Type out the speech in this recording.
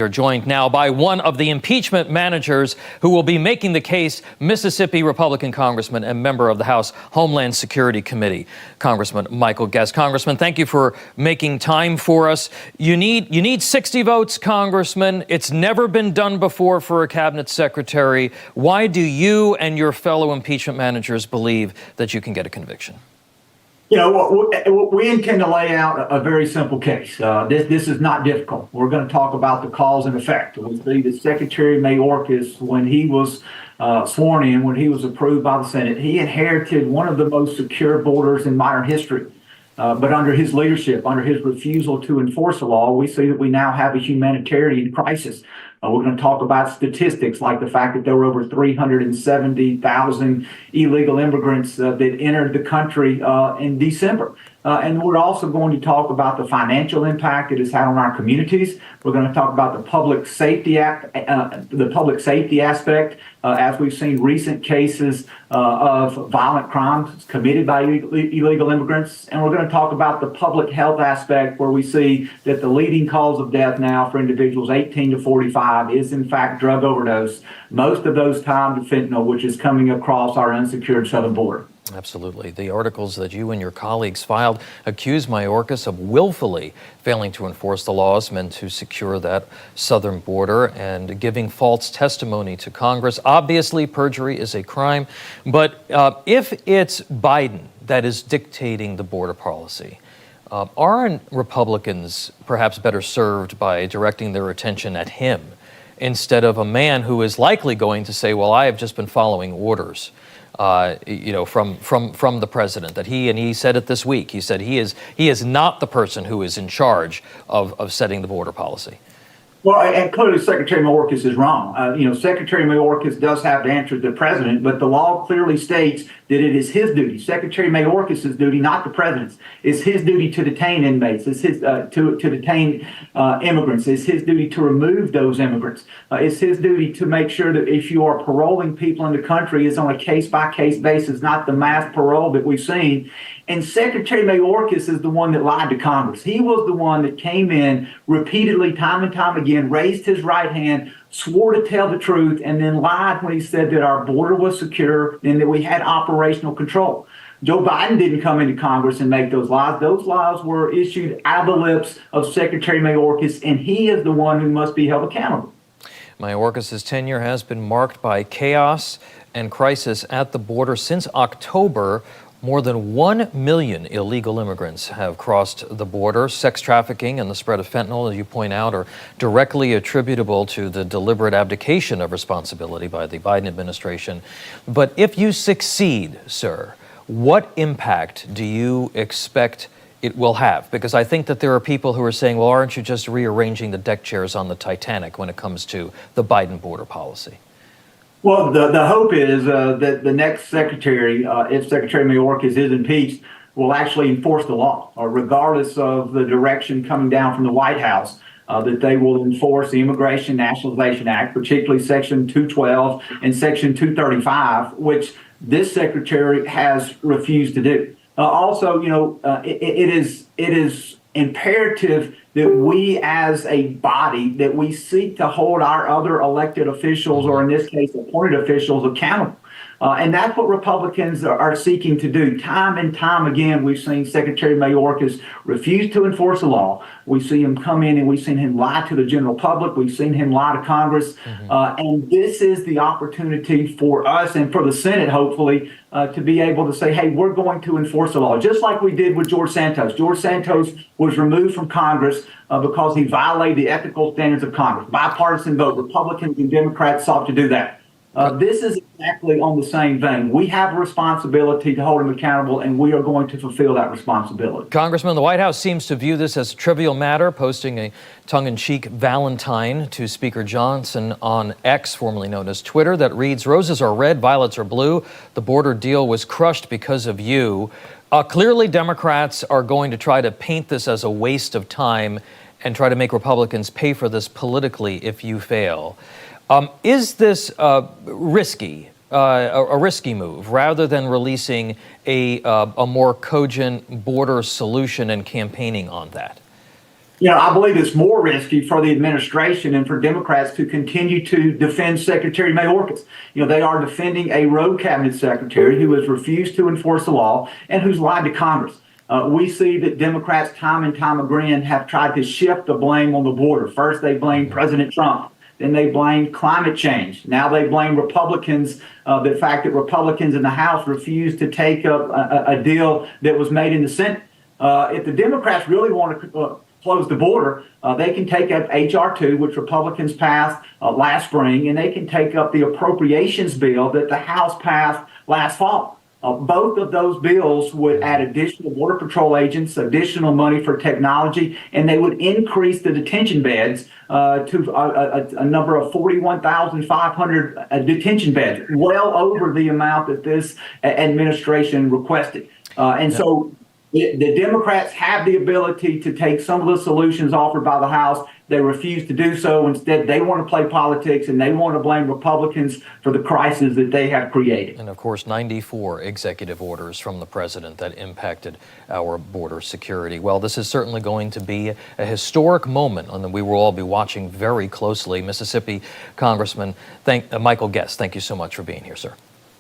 We're joined now by one of the impeachment managers who will be making the case, Mississippi Republican Congressman and member of the House Homeland Security Committee, Congressman MAYORKAS. Congressman, thank you for making time for us. You need 60 votes, Congressman. It's never been done before for a cabinet secretary. Why do you and your fellow impeachment managers believe that you can get a conviction? You know, we intend to lay out a very simple case. This is not difficult. We're going to talk about the cause and effect. We see that Secretary Mayorkas, when he was sworn in, when he was approved by the Senate, he inherited one of the most secure borders in modern history. But under his leadership, under his refusal to enforce the law, we see that we now have a humanitarian crisis. We're going to talk about statistics like the fact that there were over 370,000 illegal immigrants that entered the country in December. And we're also going to talk about the financial impact it has had on our communities. We're going to talk about the public safety aspect, as we've seen recent cases of violent crimes committed by illegal immigrants. And we're going to talk about the public health aspect, where we see that the leading cause of death now for individuals 18 to 45 is in fact drug overdose, most of those tied to fentanyl, which is coming across our unsecured southern border. Absolutely. The articles that you and your colleagues filed accuse Mayorkas of willfully failing to enforce the laws meant to secure that southern border and giving false testimony to Congress. Obviously, perjury is a crime. But if it's Biden that is dictating the border policy, aren't Republicans perhaps better served by directing their attention at him instead of a man who is likely going to say, well, I have just been following orders? From the president, that he said it this week. He said he is not the person who is in charge of setting the border policy. Well, and clearly Secretary Mayorkas is wrong. Secretary Mayorkas does have to answer to the president, but the law clearly states that it is his duty, Secretary Mayorkas' duty, not the president's. It's his duty to detain inmates. It's his to detain immigrants. It's his duty to remove those immigrants. It's his duty to make sure that if you are paroling people in the country, it's on a case-by-case basis, not the mass parole that we've seen. And Secretary Mayorkas is the one that lied to Congress. He was the one that came in repeatedly, time and time again, raised his right hand, swore to tell the truth, and then lied when he said that our border was secure and that we had operational control. Joe Biden didn't come into Congress and make those lies. Those lies were issued out of the lips of Secretary Mayorkas, and he is the one who must be held accountable. Mayorkas' tenure has been marked by chaos and crisis at the border since October. More than 1 million illegal immigrants have crossed the border. Sex trafficking and the spread of fentanyl, as you point out, are directly attributable to the deliberate abdication of responsibility by the Biden administration. But if you succeed, sir, what impact do you expect it will have? Because I think that there are people who are saying, well, aren't you just rearranging the deck chairs on the Titanic when it comes to the Biden border policy? Well, the hope is that the next secretary, if Secretary Mayorkas is impeached, will actually enforce the law, regardless of the direction coming down from the White House, that they will enforce the Immigration Nationalization Act, particularly Section 212 and Section 235, which this secretary has refused to do. Also, it is imperative that we as a body, that we seek to hold our other elected officials, or in this case, appointed officials, accountable. And that's what Republicans are seeking to do. Time and time again, we've seen Secretary Mayorkas refuse to enforce the law. We see him come in and we've seen him lie to the general public. We've seen him lie to Congress. And this is the opportunity for us and for the Senate, hopefully, to be able to say, hey, we're going to enforce the law, just like we did with George Santos. George Santos was removed from Congress because he violated the ethical standards of Congress. Bipartisan vote. Republicans and Democrats sought to do that. This is exactly on the same vein. We have a responsibility to hold him accountable, and we are going to fulfill that responsibility. Congressman, the White House seems to view this as a trivial matter, posting a tongue-in-cheek Valentine to Speaker Johnson on X, formerly known as Twitter, that reads, "Roses are red, violets are blue. The border deal was crushed because of you." Clearly, Democrats are going to try to paint this as a waste of time and try to make Republicans pay for this politically if you fail. Is this risky, a risky move, rather than releasing a more cogent border solution and campaigning on that? I believe it's more risky for the administration and for Democrats to continue to defend Secretary Mayorkas. They are defending a rogue cabinet secretary who has refused to enforce the law and who's lied to Congress. We see that Democrats time and time again have tried to shift the blame on the border. First, they blamed President Trump. Then they blamed climate change. Now they blame Republicans, the fact that Republicans in the House refused to take up a deal that was made in the Senate. If the Democrats really want to close the border, they can take up H.R. 2, which Republicans passed last spring, and they can take up the appropriations bill that the House passed last fall. Both of those bills would add additional Border Patrol agents, additional money for technology, and they would increase the detention beds to a number of 41,500 detention beds, well over the amount that this administration requested. So the Democrats have the ability to take some of the solutions offered by the House. They refuse to do so. Instead, they want to play politics and they want to blame Republicans for the crisis that they have created. And of course, 94 executive orders from the president that impacted our border security. Well, this is certainly going to be a historic moment, and we will all be watching very closely. Mississippi Congressman Michael Guest, thank you so much for being here, sir.